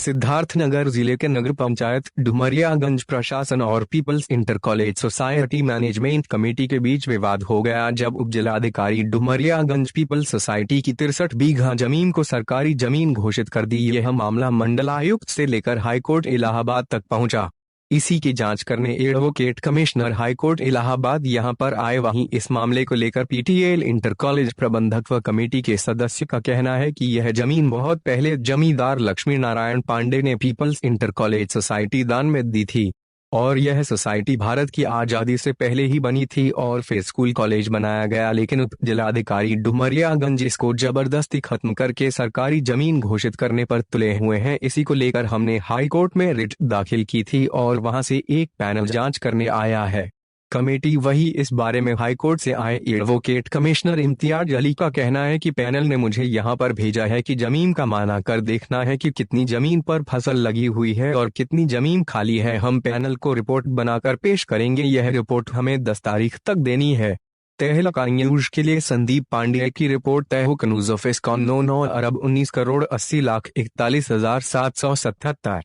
सिद्धार्थनगर जिले के नगर पंचायत डुमरियागंज प्रशासन और peoples inter college society management committee के बीच विवाद हो गया, जब उप जिलाधिकारी डुमरियागंज पीपल्स सोसाइटी की 63 बीघा जमीन को सरकारी जमीन घोषित कर दी। यह मामला मंडलायुक्त से लेकर हाईकोर्ट इलाहाबाद तक पहुंचा। इसी की जांच करने एडवोकेट कमिश्नर हाईकोर्ट इलाहाबाद यहां पर आए। वहीं इस मामले को लेकर पीटीएल इंटर कॉलेज प्रबंधक व कमेटी के सदस्य का कहना है कि यह जमीन बहुत पहले जमींदार लक्ष्मी नारायण पांडे ने पीपल्स इंटर कॉलेज सोसाइटी दान में दी थी और यह सोसाइटी भारत की आजादी से पहले ही बनी थी और फिर स्कूल कॉलेज बनाया गया, लेकिन उप जिलाधिकारी डुमरियागंज इसको जबरदस्ती खत्म करके सरकारी जमीन घोषित करने पर तुले हुए हैं। इसी को लेकर हमने हाईकोर्ट में रिट दाखिल की थी और वहां से एक पैनल जांच करने आया है। कमेटी वही इस बारे में हाईकोर्ट से आए एडवोकेट कमिश्नर इम्तियाज अली का कहना है कि पैनल ने मुझे यहां पर भेजा है कि जमीन का माना कर देखना है कि कितनी जमीन पर फसल लगी हुई है और कितनी जमीन खाली है। हम पैनल को रिपोर्ट बनाकर पेश करेंगे। यह रिपोर्ट हमें 10 तारीख तक देनी है। तहलका न्यूज के लिए संदीप पांडे की रिपोर्ट। तहलका न्यूज ऑफिस 9 अरब 19 करोड़ 80 लाख 41,777।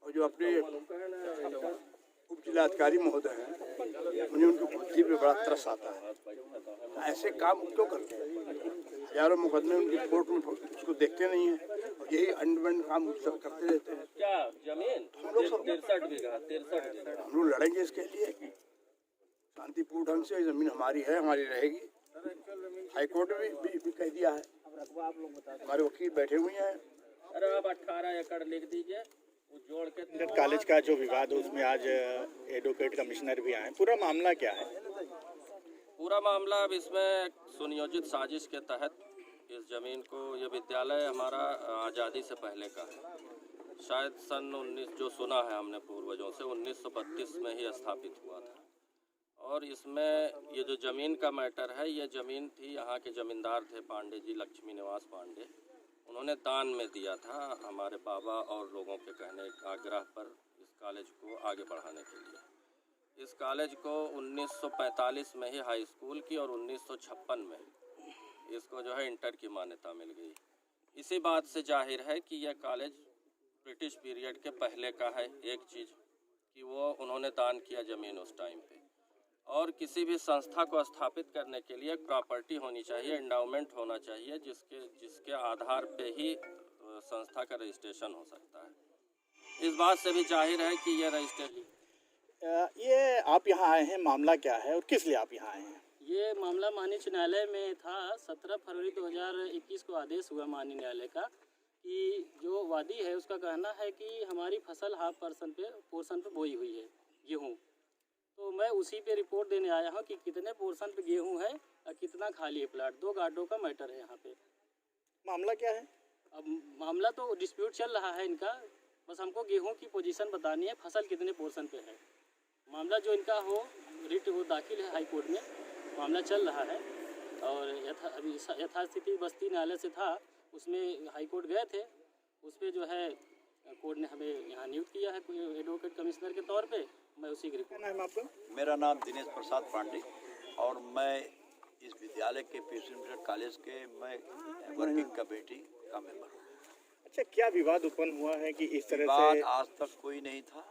जो अपने उप जिलाधिकारी महोदय हैं, मुझे उनकी बुद्धि पे बड़ा तरस आता है। ऐसे काम क्यों करते हैं? हजारों मुकदमे उनकी कोर्ट में उसको देखते नहीं है और यही अंडरमेंट काम सब करते रहते हैं। क्या जमीन हम लोग सब 63 बीघा हम लोग लड़ेंगे इसके लिए शांतिपूर्ण ढंग से। जमीन हमारी है, हमारी रहेगी। हाईकोर्ट में भी कह दिया है, हमारे वकील बैठे हुए हैं। अरे आप 18 एकड़ लिख दीजिए। जोड़ के कॉलेज का जो विवाद है उसमें आज एडवोकेट कमिश्नर भी आए। पूरा मामला क्या है? पूरा मामला अब इसमें सुनियोजित साजिश के तहत इस जमीन को, ये विद्यालय हमारा आज़ादी से पहले का है। शायद सन 19 जो सुना है हमने पूर्वजों से 1932 में ही स्थापित हुआ था। और इसमें ये जो ज़मीन का मैटर है, ये ज़मीन थी, यहाँ के ज़मींदार थे पांडे जी, लक्ष्मी निवास पांडे। उन्होंने दान में दिया था हमारे बाबा और लोगों के कहने आग्रह पर इस कॉलेज को आगे बढ़ाने के लिए। इस कॉलेज को 1945 में ही हाई स्कूल की और 1956 में इसको जो है इंटर की मान्यता मिल गई। इसी बात से जाहिर है कि यह कॉलेज ब्रिटिश पीरियड के पहले का है। एक चीज़ कि वो उन्होंने दान किया ज़मीन उस टाइम पे। और किसी भी संस्था को स्थापित करने के लिए प्रॉपर्टी होनी चाहिए, एंडाउमेंट होना चाहिए, जिसके आधार पे ही संस्था का रजिस्ट्रेशन हो सकता है। इस बात से भी जाहिर है कि यह रजिस्ट्रेशन। ये आप यहाँ आए हैं, मामला क्या है और किस लिए आप यहाँ आए हैं? ये मामला माननीय न्यायालय में था। 17 फरवरी 2021 को आदेश हुआ माननीय न्यायालय का कि जो वादी है उसका कहना है कि हमारी फसल हाफ पोर्शन पे बोई हुई है गेहूँ। तो मैं उसी पे रिपोर्ट देने आया हूँ कि कितने पोर्शन पे गेहूँ है और कितना खाली है प्लाट। 2 गार्डों का मैटर है यहाँ पे। मामला क्या है? अब मामला तो डिस्प्यूट चल रहा है इनका, बस हमको गेहूँ की पोजीशन बतानी है, फसल कितने पोर्शन पे है। मामला जो इनका हो रिट वो दाखिल है हाई कोर्ट में, मामला चल रहा है। और अभी यथास्थिति बस्ती न्यायालय से था, उसमें हाई कोर्ट गए थे। उस पर जो है कोर्ट ने हमें यहाँ नियुक्त किया है एडवोकेट कमिश्नर के तौर पे। मैं उसी की रिपोर्ट। नाम आपका? मेरा नाम दिनेश प्रसाद पांडे और मैं इस विद्यालय के पीपल्स कॉलेज के मैं वर्किंग कमेटी का मेंबर हूँ। अच्छा, क्या विवाद उत्पन्न हुआ है कि इस तरह विवाद से? आज तक कोई नहीं था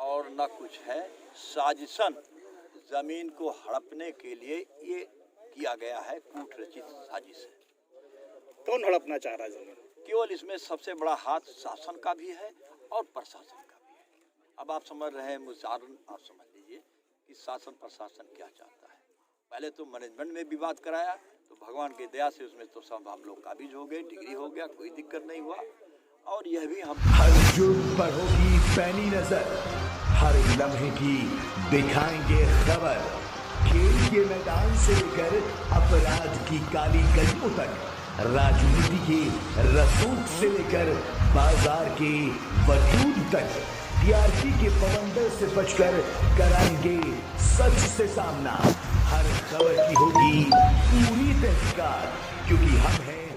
और न कुछ है। साजिशन जमीन को हड़पने के लिए ये किया गया है, कूट रचित साजिश है। कौन हड़पना चाह रहा है जमीन? केवल इसमें सबसे बड़ा हाथ शासन का भी है और प्रशासन का भी है। अब आप समझ रहे हैं मुचारण, आप समझ लीजिए कि शासन प्रशासन क्या चाहता है। पहले तो मैनेजमेंट में विवाद कराया तो भगवान की दया से उसमें तो सब हम लोग काबिज हो गए, डिग्री हो गया, कोई दिक्कत नहीं हुआ। और यह भी हम हर जुर्म पर होगी पैनी नजर, हर लम्हे की दिखाएंगे खबर। खेल के मैदान से लेकर अपराध की काली गलियों तक, राजनीति के रसूख से लेकर बाजार के वजूद तक, टीआरपी के बवंडर से बचकर कराएंगे सच से सामना। हर खबर की होगी पूरी तहकीकात, क्योंकि हम हैं